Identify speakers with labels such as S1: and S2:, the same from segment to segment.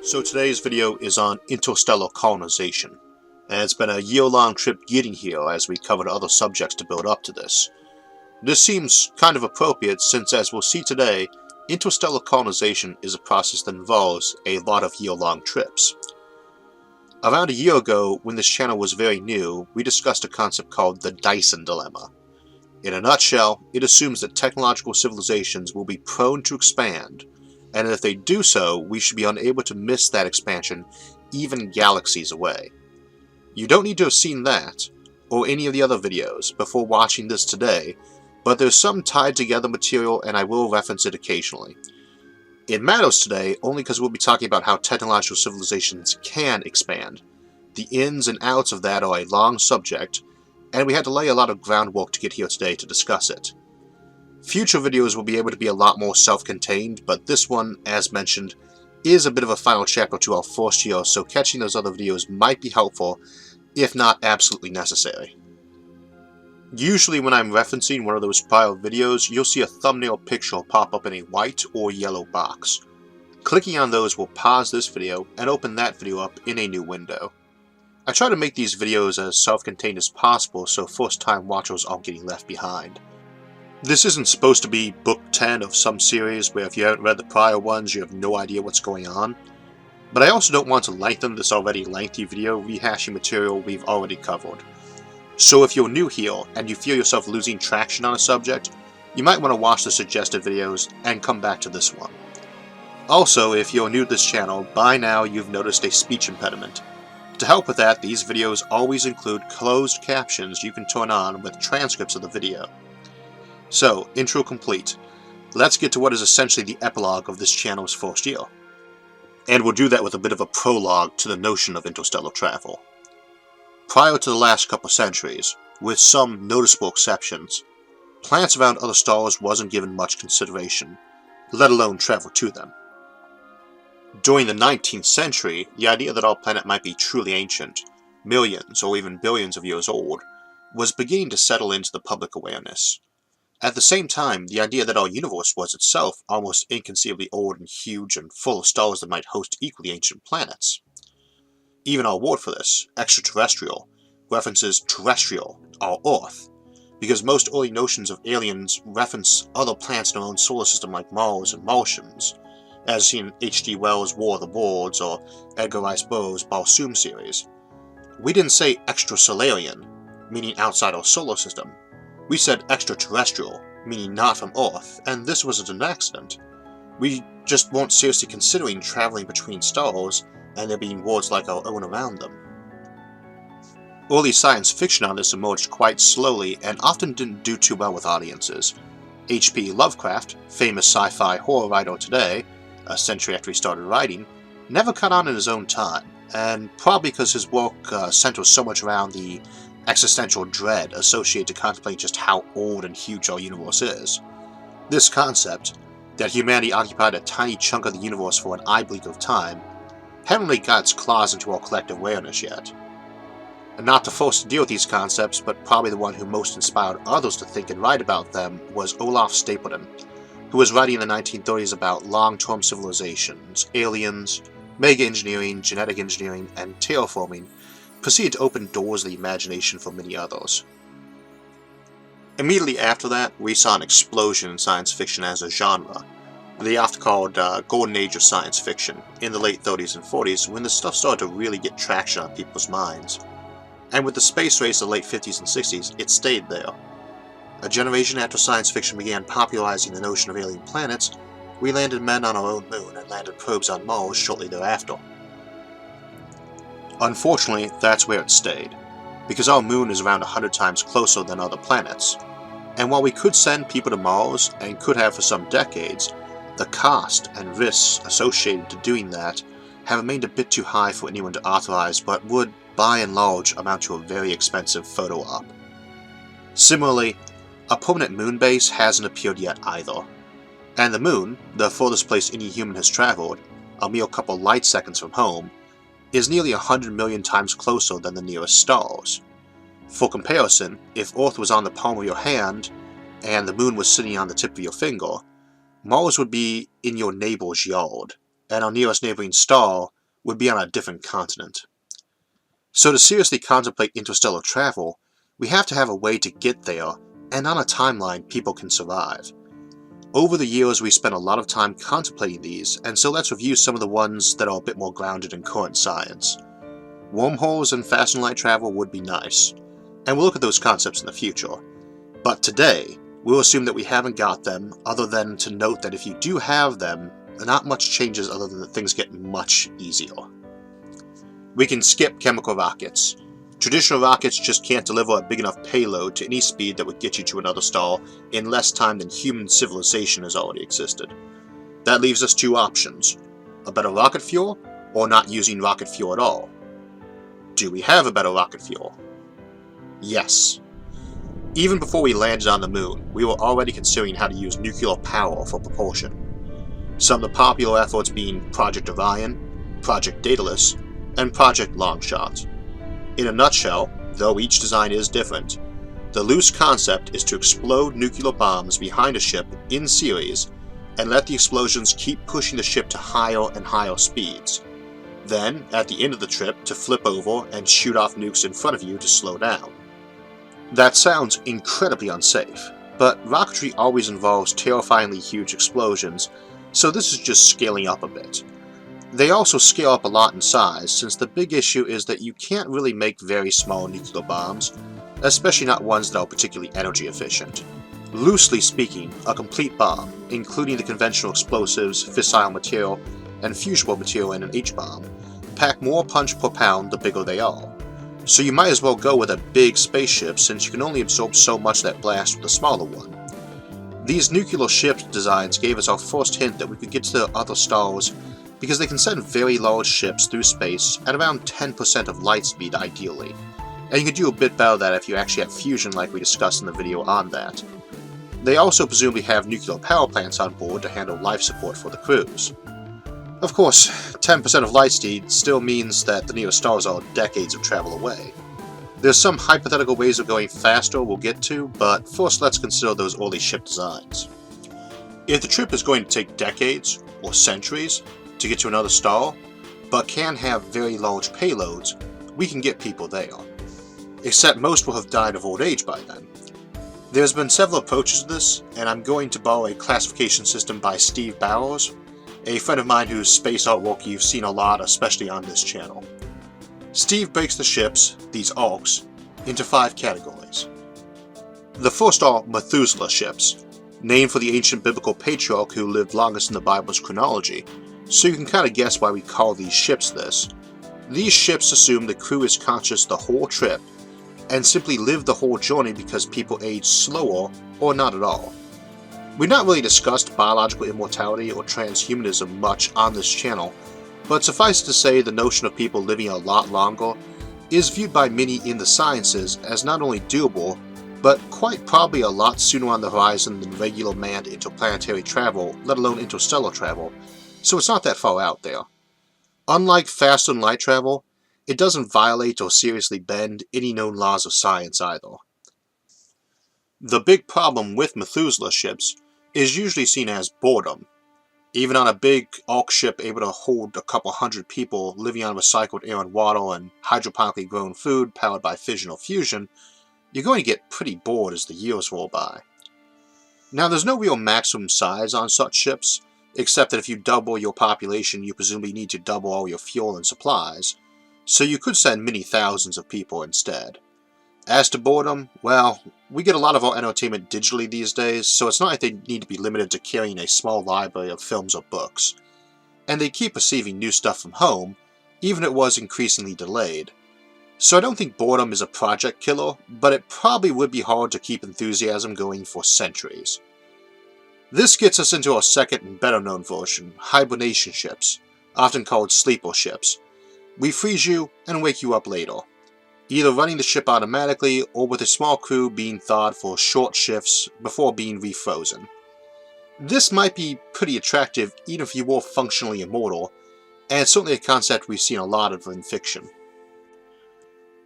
S1: So today's video is on interstellar colonization, and it's been a year-long trip getting here as we covered other subjects to build up to this. This seems kind of appropriate since, as we'll see today, interstellar colonization is a process that involves a lot of year-long trips. Around a year ago, when this channel was very new, we discussed a concept called the Dyson dilemma. In a nutshell, it assumes that technological civilizations will be prone to expand, and if they do so, we should be unable to miss that expansion even galaxies away. You don't need to have seen that, or any of the other videos, before watching this today, but there's some tied together material and I will reference it occasionally. It matters today only because we'll be talking about how technological civilizations can expand. The ins and outs of that are a long subject, and we had to lay a lot of groundwork to get here today to discuss it. Future videos will be able to be a lot more self-contained, but this one, as mentioned, is a bit of a final chapter to our first year, so catching those other videos might be helpful, if not absolutely necessary. Usually when I'm referencing one of those prior videos, you'll see a thumbnail picture pop up in a white or yellow box. Clicking on those will pause this video and open that video up in a new window. I try to make these videos as self-contained as possible so first-time watchers aren't getting left behind. This isn't supposed to be book 10 of some series where if you haven't read the prior ones you have no idea what's going on, but I also don't want to lengthen this already lengthy video rehashing material we've already covered. So if you're new here and you feel yourself losing traction on a subject, you might want to watch the suggested videos and come back to this one. Also, if you're new to this channel, by now you've noticed a speech impediment. To help with that, these videos always include closed captions you can turn on with transcripts of the video. So, intro complete. Let's get to what is essentially the epilogue of this channel's first year. And we'll do that with a bit of a prologue to the notion of interstellar travel. Prior to the last couple centuries, with some noticeable exceptions, planets around other stars wasn't given much consideration, let alone travel to them. During the 19th century, the idea that our planet might be truly ancient, millions or even billions of years old, was beginning to settle into the public awareness. At the same time, the idea that our universe was itself almost inconceivably old and huge and full of stars that might host equally ancient planets. Even our word for this, extraterrestrial, references terrestrial, our Earth, because most early notions of aliens reference other planets in our own solar system like Mars and Martians, as seen in H.G. Wells' War of the Worlds or Edgar Rice Burroughs' Barsoom series. We didn't say extrasolarian, meaning outside our solar system. We said extraterrestrial, meaning not from Earth, and this wasn't an accident. We just weren't seriously considering traveling between stars and there being worlds like our own around them. Early science fiction on this emerged quite slowly and often didn't do too well with audiences. H.P. Lovecraft, famous sci-fi horror writer today, a century after he started writing, never caught on in his own time, and probably because his work centers so much around the existential dread associated to contemplating just how old and huge our universe is. This concept, that humanity occupied a tiny chunk of the universe for an eye blink of time, hadn't really got its claws into our collective awareness yet. And not the first to deal with these concepts, but probably the one who most inspired others to think and write about them was Olaf Stapledon, who was writing in the 1930s about long-term civilizations, aliens, mega-engineering, genetic engineering, and terraforming, proceeded to open doors of the imagination for many others. Immediately after that, we saw an explosion in science fiction as a genre, the oft-called golden age of science fiction, in the late 30s and 40s when this stuff started to really get traction on people's minds. And with the space race of the late 50s and 60s, it stayed there. A generation after science fiction began popularizing the notion of alien planets, we landed men on our own moon and landed probes on Mars shortly thereafter. Unfortunately, that's where it stayed, because our moon is around 100 times closer than other planets. And while we could send people to Mars, and could have for some decades, the cost and risks associated to doing that have remained a bit too high for anyone to authorize, but would, by and large, amount to a very expensive photo op. Similarly, a permanent moon base hasn't appeared yet either. And the moon, the furthest place any human has traveled, a mere couple light seconds from home, is nearly 100 million times closer than the nearest stars. For comparison, if Earth was on the palm of your hand, and the moon was sitting on the tip of your finger, Mars would be in your neighbor's yard, and our nearest neighboring star would be on a different continent. So to seriously contemplate interstellar travel, we have to have a way to get there, and on a timeline people can survive. Over the years we spent a lot of time contemplating these, and so let's review some of the ones that are a bit more grounded in current science. Wormholes and faster light travel would be nice, and we'll look at those concepts in the future. But today, we'll assume that we haven't got them, other than to note that if you do have them, not much changes other than that things get much easier. We can skip chemical rockets. Traditional rockets just can't deliver a big enough payload to any speed that would get you to another star in less time than human civilization has already existed. That leaves us two options: a better rocket fuel, or not using rocket fuel at all. Do we have a better rocket fuel? Yes. Even before we landed on the moon, we were already considering how to use nuclear power for propulsion. Some of the popular efforts being Project Orion, Project Daedalus, and Project Longshot. In a nutshell, though each design is different, the loose concept is to explode nuclear bombs behind a ship in series and let the explosions keep pushing the ship to higher and higher speeds. Then, at the end of the trip, to flip over and shoot off nukes in front of you to slow down. That sounds incredibly unsafe, but rocketry always involves terrifyingly huge explosions, so this is just scaling up a bit. They also scale up a lot in size, since the big issue is that you can't really make very small nuclear bombs, especially not ones that are particularly energy efficient. Loosely speaking, a complete bomb, including the conventional explosives, fissile material, and fusible material in an H-bomb, pack more punch per pound the bigger they are. So you might as well go with a big spaceship, since you can only absorb so much of that blast with a smaller one. These nuclear ship designs gave us our first hint that we could get to the other stars because they can send very large ships through space at around 10% of light speed ideally, and you can do a bit better that if you actually have fusion like we discussed in the video on that. They also presumably have nuclear power plants on board to handle life support for the crews. Of course, 10% of light speed still means that the nearest stars are decades of travel away. There's some hypothetical ways of going faster we'll get to, but first let's consider those early ship designs. If the trip is going to take decades, or centuries, to get to another star, but can have very large payloads, we can get people there. Except most will have died of old age by then. There's been several approaches to this, and I'm going to borrow a classification system by Steve Bowers, a friend of mine whose space artwork you've seen a lot, especially on this channel. Steve breaks the ships, these arcs, into 5 categories. The first are Methuselah ships, named for the ancient biblical patriarch who lived longest in the Bible's chronology, so you can kind of guess why we call these ships this. These ships assume the crew is conscious the whole trip, and simply live the whole journey because people age slower or not at all. We've not really discussed biological immortality or transhumanism much on this channel, but suffice to say the notion of people living a lot longer is viewed by many in the sciences as not only doable, but quite probably a lot sooner on the horizon than regular manned interplanetary travel, let alone interstellar travel, so it's not that far out there. Unlike faster than light travel, it doesn't violate or seriously bend any known laws of science either. The big problem with Methuselah ships is usually seen as boredom. Even on a big arc ship able to hold a couple hundred people living on recycled air and water and hydroponically grown food powered by fission or fusion, you're going to get pretty bored as the years roll by. Now there's no real maximum size on such ships, except that if you double your population you presumably need to double all your fuel and supplies, so you could send many thousands of people instead. As to boredom, well, we get a lot of our entertainment digitally these days, so it's not like they need to be limited to carrying a small library of films or books. And they keep receiving new stuff from home, even if it was increasingly delayed. So I don't think boredom is a project killer, but it probably would be hard to keep enthusiasm going for centuries. This gets us into our second and better known version, hibernation ships, often called sleeper ships. We freeze you and wake you up later, either running the ship automatically or with a small crew being thawed for short shifts before being refrozen. This might be pretty attractive even if you were functionally immortal, and it's certainly a concept we've seen a lot of in fiction.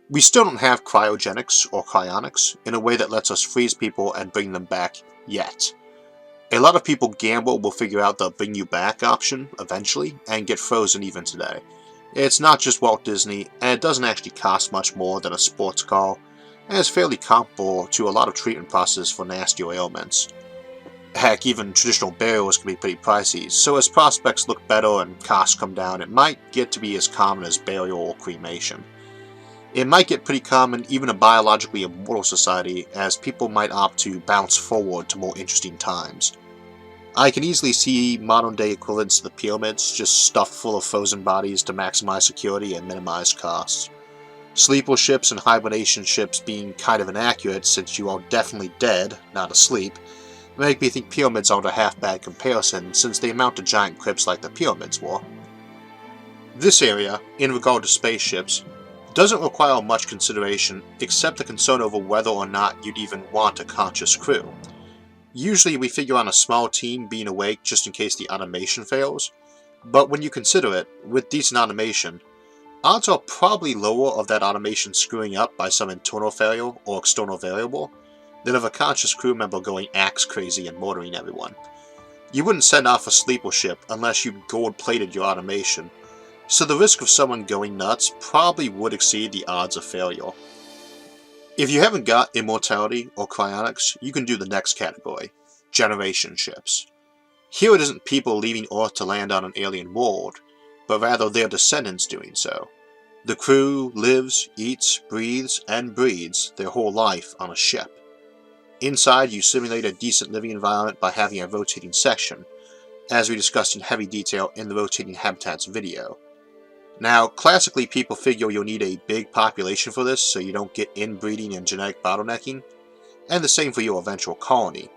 S1: We still don't have cryogenics or cryonics in a way that lets us freeze people and bring them back yet. A lot of people gamble will figure out the bring you back option eventually and get frozen even today. It's not just Walt Disney, and it doesn't actually cost much more than a sports car, and it's fairly comparable to a lot of treatment processes for nastier ailments. Heck, even traditional burials can be pretty pricey, so as prospects look better and costs come down, it might get to be as common as burial or cremation. It might get pretty common even in a biologically immortal society, as people might opt to bounce forward to more interesting times. I can easily see modern day equivalents to the pyramids, just stuffed full of frozen bodies to maximize security and minimize costs. Sleeper ships and hibernation ships being kind of inaccurate since you are definitely dead, not asleep, make me think pyramids aren't a half-bad comparison since they amount to giant crypts like the pyramids were. This area, in regard to spaceships, doesn't require much consideration except the concern over whether or not you'd even want a conscious crew. Usually we figure on a small team being awake just in case the automation fails, but when you consider it, with decent automation, odds are probably lower of that automation screwing up by some internal failure or external variable than of a conscious crew member going axe crazy and murdering everyone. You wouldn't send off a sleeper ship unless you'd gold-plated your automation, so the risk of someone going nuts probably would exceed the odds of failure. If you haven't got immortality or cryonics, you can do the next category, generation ships. Here it isn't people leaving Earth to land on an alien world, but rather their descendants doing so. The crew lives, eats, breathes, and breeds their whole life on a ship. Inside, you simulate a decent living environment by having a rotating section, as we discussed in heavy detail in the Rotating Habitats video. Now, classically people figure you'll need a big population for this so you don't get inbreeding and genetic bottlenecking, and the same for your eventual colony.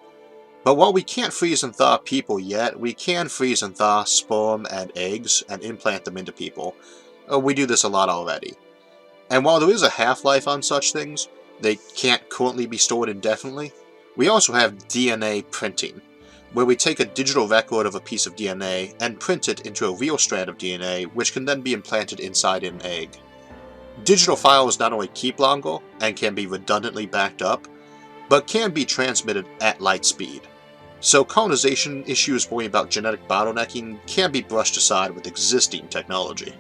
S1: But while we can't freeze and thaw people yet, we can freeze and thaw sperm and eggs and implant them into people. We do this a lot already. And while there is a half-life on such things, they can't currently be stored indefinitely, we also have DNA printing, where we take a digital record of a piece of DNA and print it into a real strand of DNA, which can then be implanted inside an egg. Digital files not only keep longer and can be redundantly backed up, but can be transmitted at light speed. So colonization issues worrying about genetic bottlenecking can be brushed aside with existing technology.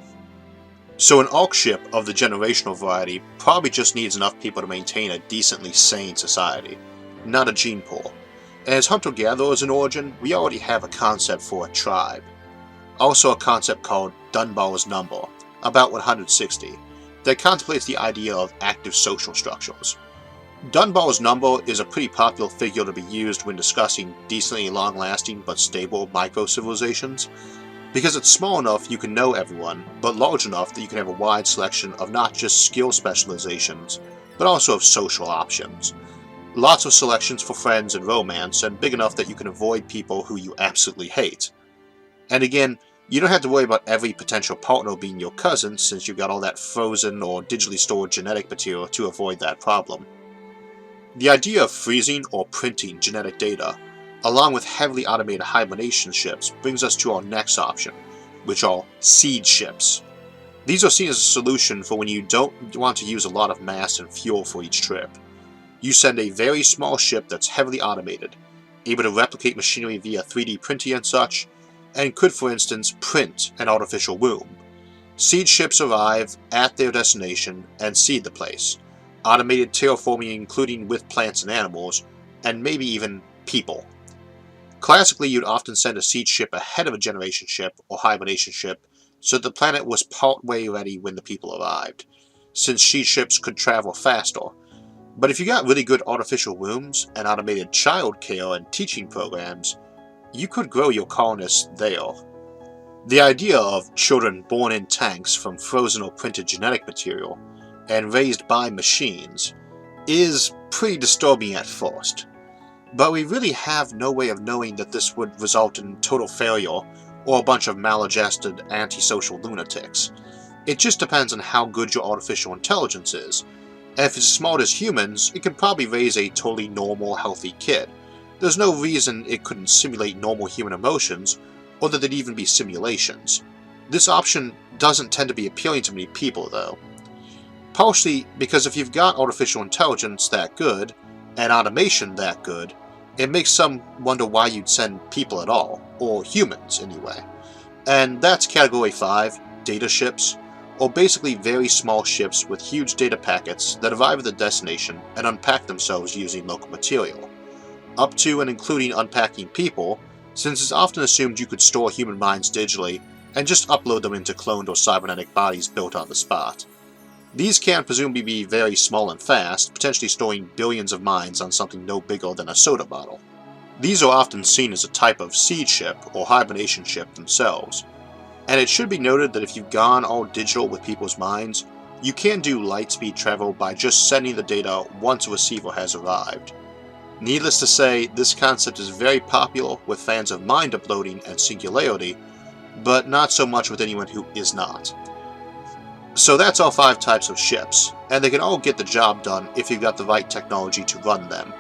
S1: So an ARC ship of the generational variety probably just needs enough people to maintain a decently sane society, not a gene pool. As hunter-gatherers in origin, we already have a concept for a tribe. Also a concept called Dunbar's number, about 160, that contemplates the idea of active social structures. Dunbar's number is a pretty popular figure to be used when discussing decently long-lasting but stable micro-civilizations, because it's small enough you can know everyone, but large enough that you can have a wide selection of not just skill specializations, but also of social options. Lots of selections for friends and romance, and big enough that you can avoid people who you absolutely hate. And again, you don't have to worry about every potential partner being your cousin, since you've got all that frozen or digitally stored genetic material to avoid that problem. The idea of freezing or printing genetic data, along with heavily automated hibernation ships, brings us to our next option, which are seed ships. These are seen as a solution for when you don't want to use a lot of mass and fuel for each trip. You send a very small ship that's heavily automated, able to replicate machinery via 3D printing and such, and could, for instance, print an artificial womb. Seed ships arrive at their destination and seed the place. Automated terraforming including with plants and animals, and maybe even people. Classically, you'd often send a seed ship ahead of a generation ship or hibernation ship so that the planet was partway ready when the people arrived, since seed ships could travel faster. But if you got really good artificial wombs and automated child care and teaching programs, you could grow your colonists there. The idea of children born in tanks from frozen or printed genetic material and raised by machines is pretty disturbing at first. But we really have no way of knowing that this would result in total failure or a bunch of maladjusted antisocial lunatics. It just depends on how good your artificial intelligence is. And if it's as smart as humans, it could probably raise a totally normal, healthy kid. There's no reason it couldn't simulate normal human emotions, or that there'd even be simulations. This option doesn't tend to be appealing to many people, though. Partially because if you've got artificial intelligence that good, and automation that good, it makes some wonder why you'd send people at all, or humans anyway. And that's Category 5, data ships. or basically very small ships with huge data packets that arrive at the destination and unpack themselves using local material, up to and including unpacking people, since it's often assumed you could store human minds digitally and just upload them into cloned or cybernetic bodies built on the spot. These can presumably be very small and fast, potentially storing billions of minds on something no bigger than a soda bottle. These are often seen as a type of seed ship or hibernation ship themselves, and it should be noted that if you've gone all digital with people's minds, you can do lightspeed travel by just sending the data once a receiver has arrived. Needless to say, this concept is very popular with fans of mind uploading and singularity, but not so much with anyone who is not. So that's all 5 types of ships, and they can all get the job done if you've got the right technology to run them.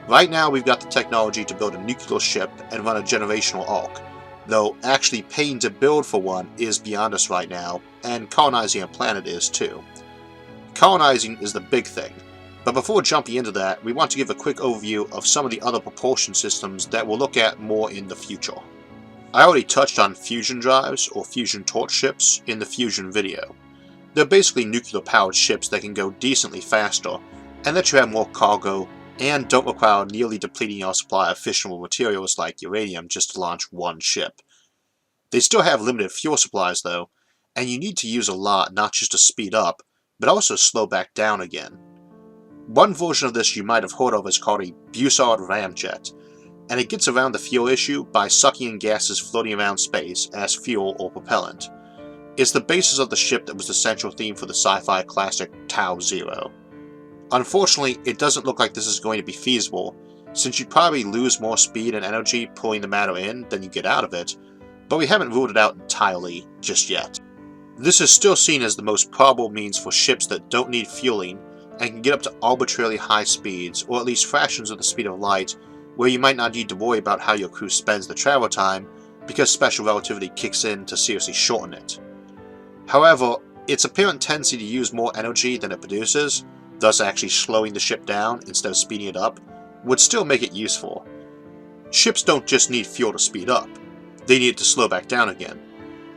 S1: Right now we've got the technology to build a nuclear ship and run a generational arc, though actually paying to build for one is beyond us right now, and colonizing a planet is too. Colonizing is the big thing, but before jumping into that, we want to give a quick overview of some of the other propulsion systems that we'll look at more in the future. I already touched on fusion drives or fusion torch ships in the fusion video. They're basically nuclear-powered ships that can go decently faster, and let you have more cargo, and don't require nearly depleting your supply of fissionable materials like uranium just to launch one ship. They still have limited fuel supplies though, and you need to use a lot not just to speed up, but also slow back down again. One version of this you might have heard of is called a Bussard ramjet, and it gets around the fuel issue by sucking in gases floating around space as fuel or propellant. It's the basis of the ship that was the central theme for the sci-fi classic Tau Zero. Unfortunately, it doesn't look like this is going to be feasible, since you'd probably lose more speed and energy pulling the matter in than you get out of it, but we haven't ruled it out entirely just yet. This is still seen as the most probable means for ships that don't need fueling and can get up to arbitrarily high speeds, or at least fractions of the speed of light, where you might not need to worry about how your crew spends the travel time, because special relativity kicks in to seriously shorten it. However, its apparent tendency to use more energy than it produces, thus actually slowing the ship down instead of speeding it up, would still make it useful. Ships don't just need fuel to speed up, they need it to slow back down again.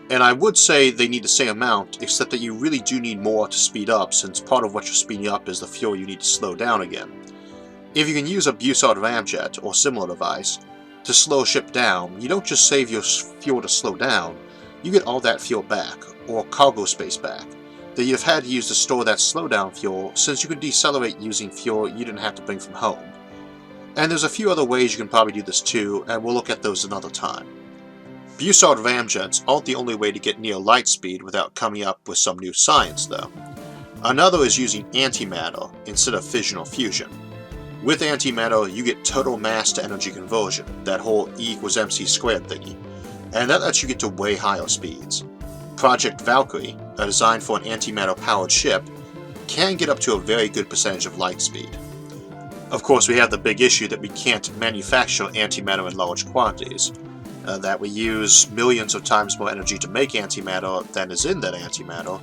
S1: And I would say they need the same amount, except that you really do need more to speed up, since part of what you're speeding up is the fuel you need to slow down again. If you can use a Bussard ramjet or similar device to slow a ship down, you don't just save your fuel to slow down, you get all that fuel back, or cargo space back, that you've had to use to store that slowdown fuel, since you can decelerate using fuel you didn't have to bring from home. And there's a few other ways you can probably do this too, and we'll look at those another time. Bussard ramjets aren't the only way to get near light speed without coming up with some new science though. Another is using antimatter instead of fission or fusion. With antimatter, you get total mass to energy conversion, that whole E=mc² thingy, and that lets you get to way higher speeds. Project Valkyrie, a design for an antimatter-powered ship, can get up to a very good percentage of light speed. Of course, we have the big issue that we can't manufacture antimatter in large quantities, that we use millions of times more energy to make antimatter than is in that antimatter,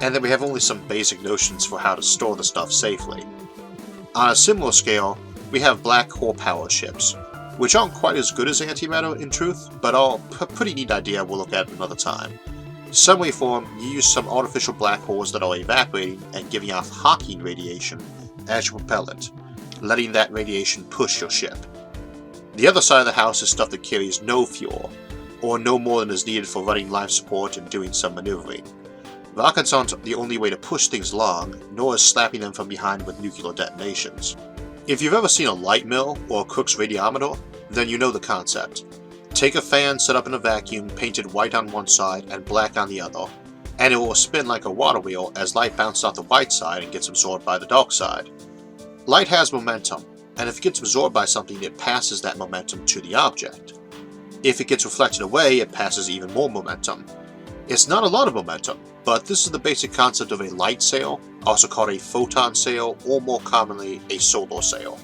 S1: and that we have only some basic notions for how to store the stuff safely. On a similar scale, we have black hole-powered ships, which aren't quite as good as antimatter in truth, but are a pretty neat idea we'll look at another time. Some way for them, you use some artificial black holes that are evaporating and giving off Hawking radiation as your propellant, letting that radiation push your ship. The other side of the house is stuff that carries no fuel, or no more than is needed for running life support and doing some maneuvering. Rockets aren't the only way to push things along, nor is slapping them from behind with nuclear detonations. If you've ever seen a light mill or a Cook's radiometer, then you know the concept. Take a fan set up in a vacuum painted white on one side and black on the other, and it will spin like a water wheel as light bounces off the white side and gets absorbed by the dark side. Light has momentum, and if it gets absorbed by something, it passes that momentum to the object. If it gets reflected away, it passes even more momentum. It's not a lot of momentum, but this is the basic concept of a light sail, also called a photon sail, or more commonly, a solar sail.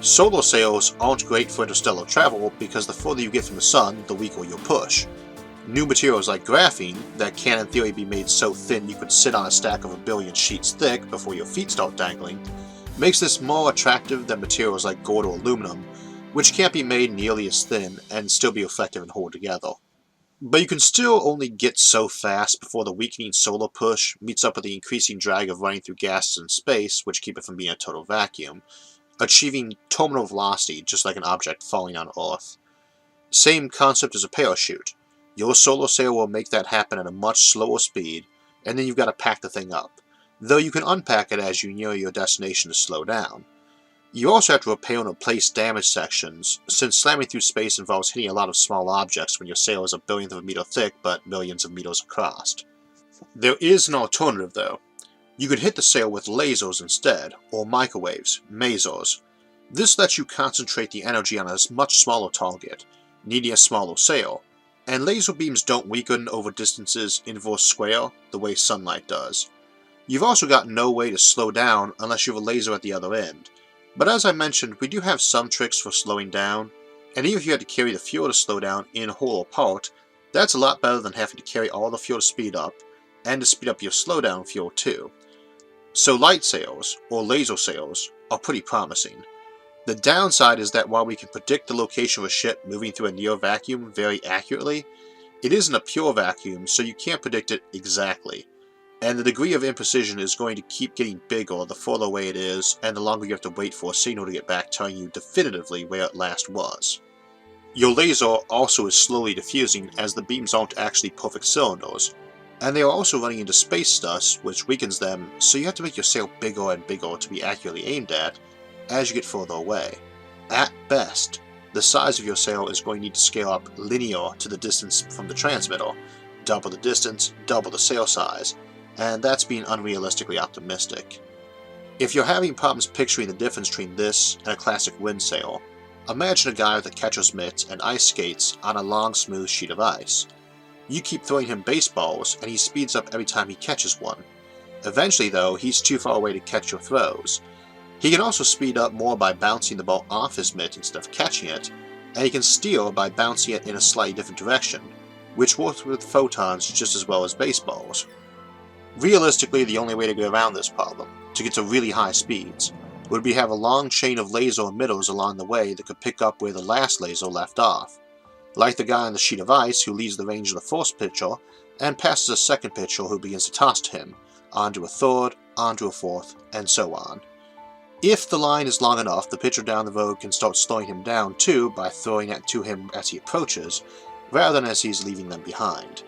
S1: Solar sails aren't great for interstellar travel because the further you get from the sun, the weaker your push. New materials like graphene, that can in theory be made so thin you could sit on a stack of 1 billion sheets thick before your feet start dangling, makes this more attractive than materials like gold or aluminum, which can't be made nearly as thin and still be effective and hold together. But you can still only get so fast before the weakening solar push meets up with the increasing drag of running through gases in space, which keep it from being a total vacuum, achieving terminal velocity just like an object falling on Earth. Same concept as a parachute. Your solar sail will make that happen at a much slower speed, and then you've got to pack the thing up, though you can unpack it as you near your destination to slow down. You also have to repair and replace damaged sections, since slamming through space involves hitting a lot of small objects when your sail is a billionth of a meter thick but millions of meters across. There is an alternative though. You could hit the sail with lasers instead, or microwaves, masers. This lets you concentrate the energy on a much smaller target, needing a smaller sail, and laser beams don't weaken over distances inverse square the way sunlight does. You've also got no way to slow down unless you have a laser at the other end. But as I mentioned, we do have some tricks for slowing down, and even if you had to carry the fuel to slow down in whole or part, that's a lot better than having to carry all the fuel to speed up, and to speed up your slowdown fuel too. So light sails, or laser sails, are pretty promising. The downside is that while we can predict the location of a ship moving through a near vacuum very accurately, it isn't a pure vacuum, so you can't predict it exactly. And the degree of imprecision is going to keep getting bigger the further away it is, and the longer you have to wait for a signal to get back telling you definitively where it last was. Your laser also is slowly diffusing as the beams aren't actually perfect cylinders, and they are also running into space dust, which weakens them, so you have to make your sail bigger and bigger to be accurately aimed at as you get further away. At best, the size of your sail is going to need to scale up linear to the distance from the transmitter, double the distance, double the sail size, and that's being unrealistically optimistic. If you're having problems picturing the difference between this and a classic wind sail, imagine a guy with a catcher's mitt and ice skates on a long smooth sheet of ice. You keep throwing him baseballs and he speeds up every time he catches one. Eventually though, he's too far away to catch your throws. He can also speed up more by bouncing the ball off his mitt instead of catching it, and he can steer by bouncing it in a slightly different direction, which works with photons just as well as baseballs. Realistically, the only way to get around this problem, to get to really high speeds, would be to have a long chain of laser emitters along the way that could pick up where the last laser left off, like the guy on the sheet of ice who leaves the range of the first pitcher and passes a second pitcher who begins to toss to him, onto a third, onto a fourth, and so on. If the line is long enough, the pitcher down the road can start slowing him down too by throwing it to him as he approaches, rather than as he's leaving them behind.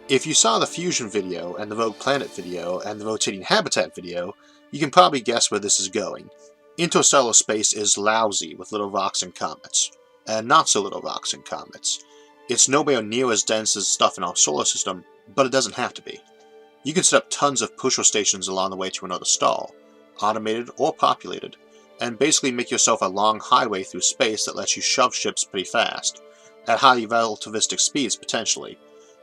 S1: If you saw the fusion video, and the rogue planet video, and the rotating habitat video, you can probably guess where this is going. Interstellar space is lousy with little rocks and comets, and not so little rocks and comets. It's nowhere near as dense as stuff in our solar system, but it doesn't have to be. You can set up tons of pusher stations along the way to another star, automated or populated, and basically make yourself a long highway through space that lets you shove ships pretty fast, at highly relativistic speeds potentially.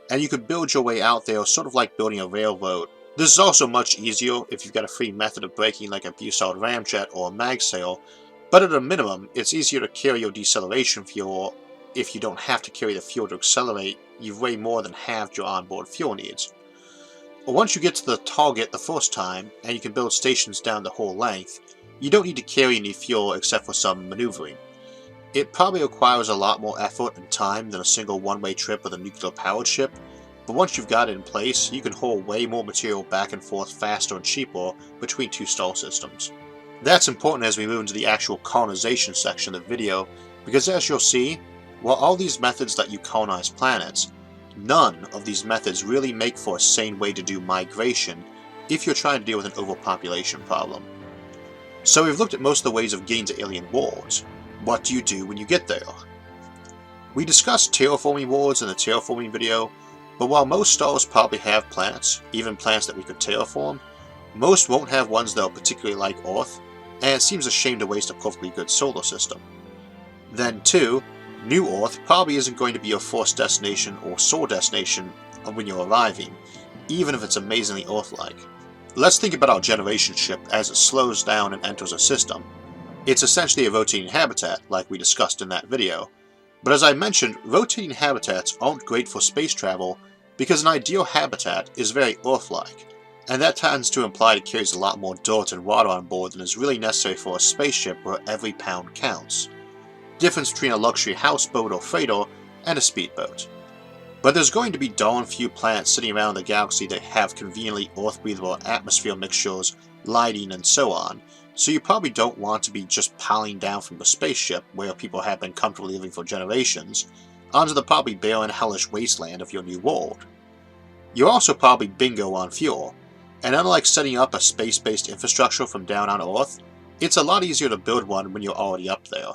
S1: And you could build your way out there sort of like building a railroad. This is also much easier if you've got a free method of braking like a Bussard ramjet or a mag sail, but at a minimum, it's easier to carry your deceleration fuel. If you don't have to carry the fuel to accelerate, you've way more than halved your onboard fuel needs. Once you get to the target the first time, and you can build stations down the whole length, you don't need to carry any fuel except for some maneuvering. It probably requires a lot more effort and time than a single one-way trip with a nuclear-powered ship, but once you've got it in place, you can haul way more material back and forth faster and cheaper between two star systems. That's important as we move into the actual colonization section of the video, because as you'll see, while all these methods let you colonize planets, none of these methods really make for a sane way to do migration if you're trying to deal with an overpopulation problem. So we've looked at most of the ways of getting to alien worlds. What do you do when you get there? We discussed terraforming worlds in the terraforming video, but while most stars probably have planets, even planets that we could terraform, most won't have ones that are particularly like Earth, and it seems a shame to waste a perfectly good solar system. Then too, New Earth probably isn't going to be your first destination or sole destination when you're arriving, even if it's amazingly Earth-like. Let's think about our generation ship as it slows down and enters a system. It's essentially a rotating habitat, like we discussed in that video, but as I mentioned, rotating habitats aren't great for space travel because an ideal habitat is very Earth-like, and that tends to imply it carries a lot more dirt and water on board than is really necessary for a spaceship where every pound counts. Difference between a luxury houseboat or freighter and a speedboat. But there's going to be darn few planets sitting around the galaxy that have conveniently Earth-breathable atmosphere mixtures, lighting, and so on, so you probably don't want to be just piling down from your spaceship, where people have been comfortably living for generations, onto the probably barren, hellish wasteland of your new world. You're also probably bingo on fuel, and unlike setting up a space-based infrastructure from down on Earth, it's a lot easier to build one when you're already up there.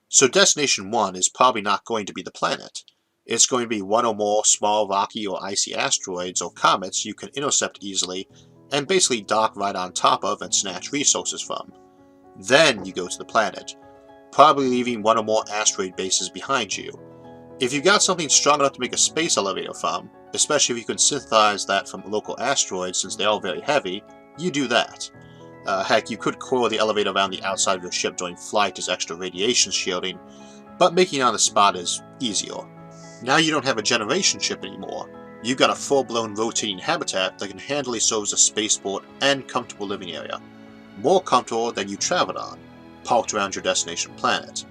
S1: So Destination 1 is probably not going to be the planet. It's going to be one or more small rocky or icy asteroids or comets you can intercept easily and basically dock right on top of and snatch resources from. Then you go to the planet, probably leaving one or more asteroid bases behind you. If you've got something strong enough to make a space elevator from, especially if you can synthesize that from local asteroids since they are very heavy, you do that. Heck, you could coil the elevator around the outside of your ship during flight as extra radiation shielding, but making it on the spot is easier. Now you don't have a generation ship anymore. You've got a full-blown rotating habitat that can handily serve as a spaceport and comfortable living area. More comfortable than you traveled on, parked around your destination planet.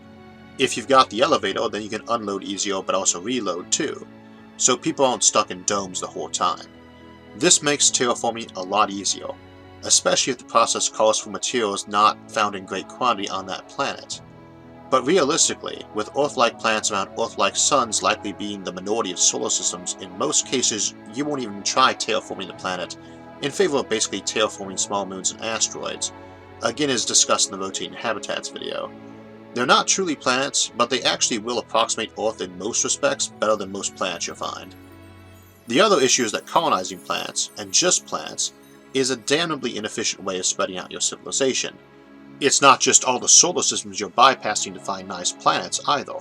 S1: If you've got the elevator, then you can unload easier but also reload too, so people aren't stuck in domes the whole time. This makes terraforming a lot easier, especially if the process calls for materials not found in great quantity on that planet. But realistically, with Earth-like planets around Earth-like suns likely being the minority of solar systems, in most cases you won't even try terraforming the planet, in favor of basically terraforming small moons and asteroids, again as discussed in the Rotating Habitats video. They're not truly planets, but they actually will approximate Earth in most respects better than most planets you'll find. The other issue is that colonizing planets, and just planets, is a damnably inefficient way of spreading out your civilization. It's not just all the solar systems you're bypassing to find nice planets either.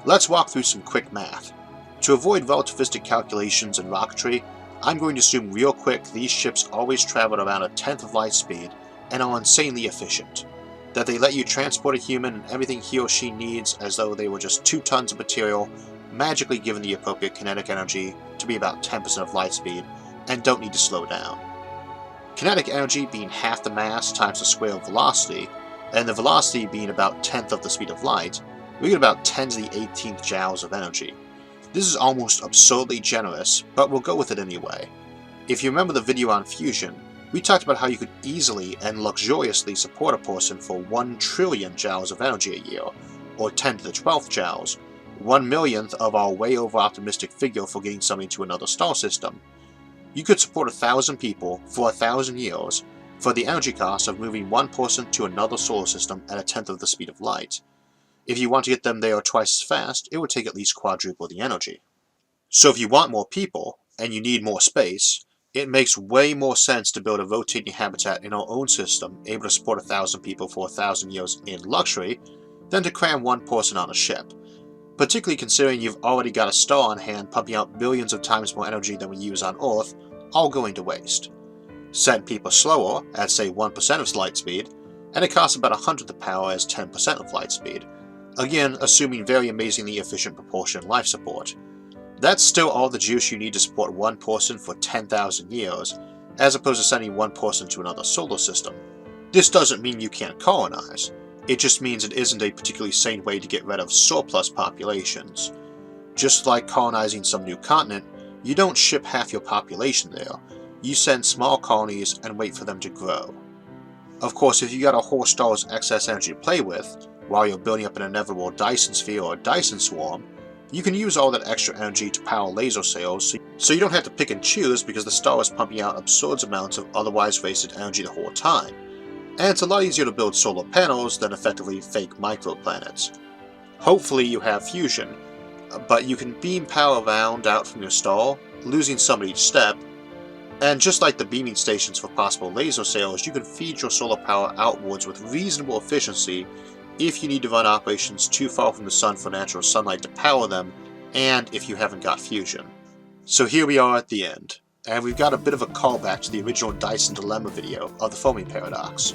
S1: Let's walk through some quick math. To avoid relativistic calculations and rocketry, I'm going to assume real quick these ships always travel around a tenth of light speed and are insanely efficient. That they let you transport a human and everything he or she needs as though they were just 2 tons of material, magically given the appropriate kinetic energy to be about 10% of light speed, and don't need to slow down. Kinetic energy being half the mass times the square of velocity, and the velocity being about 1/10 of the speed of light, we get about 10 to the 18th joules of energy. This is almost absurdly generous, but we'll go with it anyway. If you remember the video on fusion, we talked about how you could easily and luxuriously support a person for 1 trillion joules of energy a year, or 10 to the 12th joules, 1/millionth of our way over optimistic figure for getting something to another star system. You could support 1,000 people for 1,000 years for the energy cost of moving one person to another solar system at 1/10 of the speed of light. If you want to get them there twice as fast, it would take at least quadruple the energy. So if you want more people, and you need more space, it makes way more sense to build a rotating habitat in our own system able to support 1,000 people for 1,000 years in luxury than to cram one person on a ship, particularly considering you've already got a star on hand pumping out billions of times more energy than we use on Earth, all going to waste. Send people slower, at say 1% of light speed, and it costs about 100th the power as 10% of light speed, again assuming very amazingly efficient propulsion life support. That's still all the juice you need to support one person for 10,000 years, as opposed to sending one person to another solar system. This doesn't mean you can't colonize, it just means it isn't a particularly sane way to get rid of surplus populations. Just like colonizing some new continent, you don't ship half your population there, you send small colonies and wait for them to grow. Of course, if you got a whole star's excess energy to play with, while you're building up an inevitable Dyson sphere or Dyson swarm, you can use all that extra energy to power laser sails, so you don't have to pick and choose because the star is pumping out absurd amounts of otherwise wasted energy the whole time. And it's a lot easier to build solar panels than effectively fake microplanets. Hopefully you have fusion, but you can beam power around out from your star, losing some at each step, and just like the beaming stations for possible laser sails, you can feed your solar power outwards with reasonable efficiency if you need to run operations too far from the sun for natural sunlight to power them, and if you haven't got fusion. So here we are at the end, and we've got a bit of a callback to the original Dyson Dilemma video of the Fermi paradox.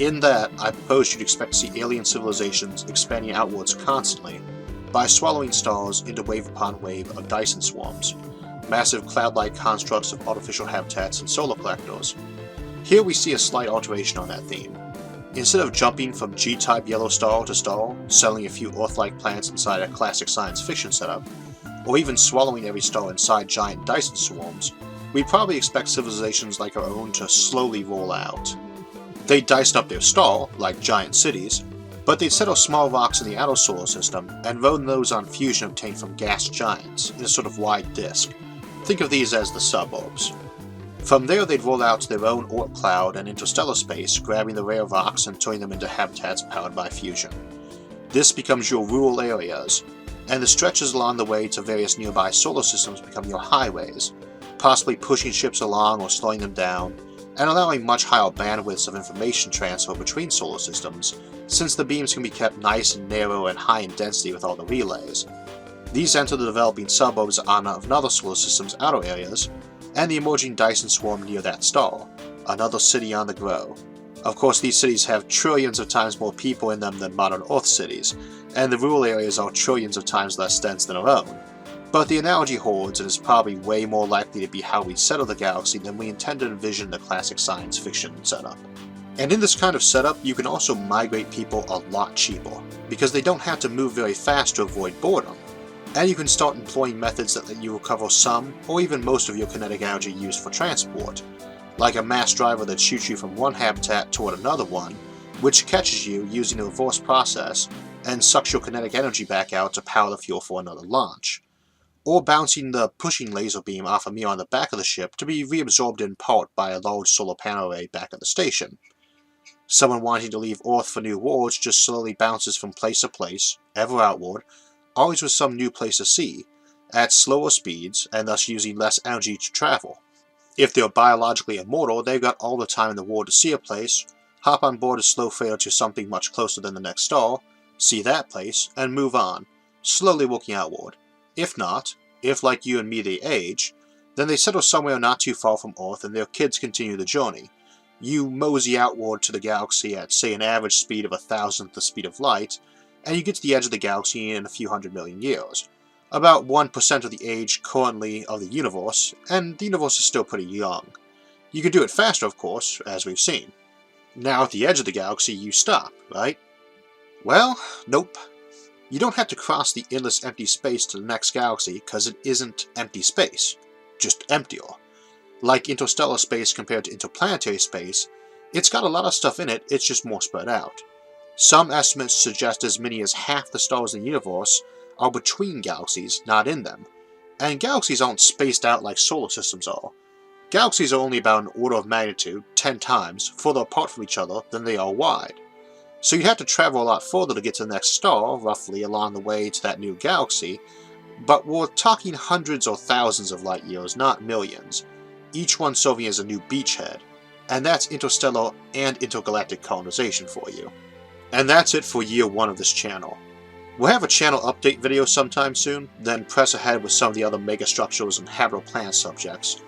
S1: In that, I proposed you'd expect to see alien civilizations expanding outwards constantly by swallowing stars into wave upon wave of Dyson swarms, massive cloud-like constructs of artificial habitats and solar collectors. Here we see a slight alteration on that theme. Instead of jumping from G-type yellow star to star, settling a few Earth-like planets inside a classic science fiction setup, or even swallowing every star inside giant Dyson swarms, we'd probably expect civilizations like our own to slowly roll out. They'd dice up their star, like giant cities, but they'd settle small rocks in the outer solar system and roll those on fusion obtained from gas giants in a sort of wide disk. Think of these as the suburbs. From there they'd roll out to their own Oort cloud and interstellar space, grabbing the rare rocks and turning them into habitats powered by fusion. This becomes your rural areas, and the stretches along the way to various nearby solar systems become your highways, possibly pushing ships along or slowing them down, and allowing much higher bandwidths of information transfer between solar systems, since the beams can be kept nice and narrow and high in density with all the relays. These enter the developing suburbs on another solar system's outer areas, and the emerging Dyson swarm near that star, another city on the grow. Of course, these cities have trillions of times more people in them than modern Earth cities, and the rural areas are trillions of times less dense than our own. But the analogy holds, and is probably way more likely to be how we settle the galaxy than we intend to envision the classic science fiction setup. And in this kind of setup, you can also migrate people a lot cheaper, because they don't have to move very fast to avoid boredom. And you can start employing methods that let you recover some, or even most of your kinetic energy used for transport, like a mass driver that shoots you from one habitat toward another one, which catches you using a reverse process and sucks your kinetic energy back out to power the fuel for another launch, or bouncing the pushing laser beam off a mirror on the back of the ship to be reabsorbed in part by a large solar panel array back at the station. Someone wanting to leave Earth for new worlds just slowly bounces from place to place, ever outward, always with some new place to see, at slower speeds, and thus using less energy to travel. If they're biologically immortal, they've got all the time in the world to see a place, hop on board a slow freighter to something much closer than the next star, see that place, and move on, slowly walking outward. If not, if like you and me they age, then they settle somewhere not too far from Earth and their kids continue the journey. You mosey outward to the galaxy at, say, an average speed of 1,000th the speed of light, and you get to the edge of the galaxy in a few hundred million years. About 1% of the age currently of the universe, and the universe is still pretty young. You can do it faster, of course, as we've seen. Now at the edge of the galaxy you stop, right? Well, nope. You don't have to cross the endless empty space to the next galaxy, because it isn't empty space, just emptier. Like interstellar space compared to interplanetary space, it's got a lot of stuff in it, it's just more spread out. Some estimates suggest as many as half the stars in the universe are between galaxies, not in them. And galaxies aren't spaced out like solar systems are. Galaxies are only about an order of magnitude, 10 times, further apart from each other than they are wide. So you'd have to travel a lot further to get to the next star, roughly along the way to that new galaxy, but we're talking hundreds or thousands of light years, not millions, each one serving as a new beachhead, and that's interstellar and intergalactic colonization for you. And that's it for year 1 of this channel. We'll have a channel update video sometime soon, then press ahead with some of the other megastructures and habitable planet subjects.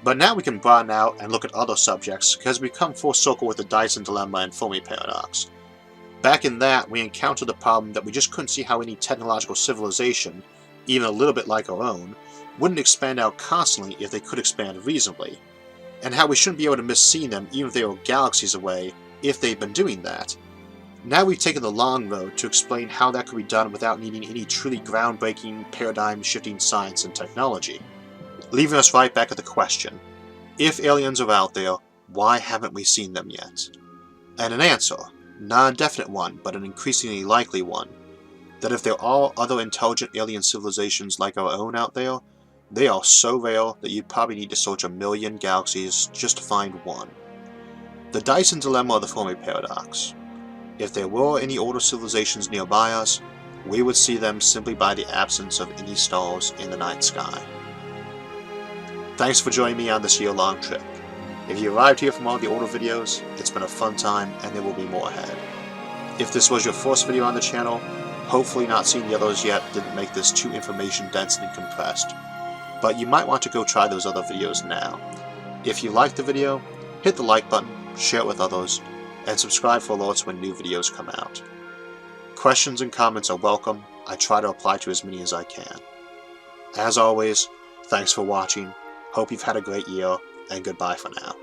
S1: But now we can broaden out and look at other subjects, because we come full circle with the Dyson dilemma and Fermi paradox. Back in that, we encountered the problem that we just couldn't see how any technological civilization, even a little bit like our own, wouldn't expand out constantly if they could expand reasonably, and how we shouldn't be able to miss seeing them even if they were galaxies away, if they've been doing that. Now we've taken the long road to explain how that could be done without needing any truly groundbreaking, paradigm-shifting science and technology, leaving us right back at the question, if aliens are out there, why haven't we seen them yet? And an answer, not a definite one, but an increasingly likely one, that if there are other intelligent alien civilizations like our own out there, they are so rare that you'd probably need to search 1 million galaxies just to find one. The Dyson dilemma of the Fermi paradox. If there were any older civilizations nearby us, we would see them simply by the absence of any stars in the night sky. Thanks for joining me on this year-long trip. If you arrived here from all the older videos, it's been a fun time and there will be more ahead. If this was your first video on the channel, hopefully not seeing the others yet didn't make this too information dense and compressed, but you might want to go try those other videos now. If you liked the video, hit the like button, share it with others, and subscribe for alerts when new videos come out. Questions and comments are welcome. I try to reply to as many as I can. As always, thanks for watching, hope you've had a great year, and goodbye for now.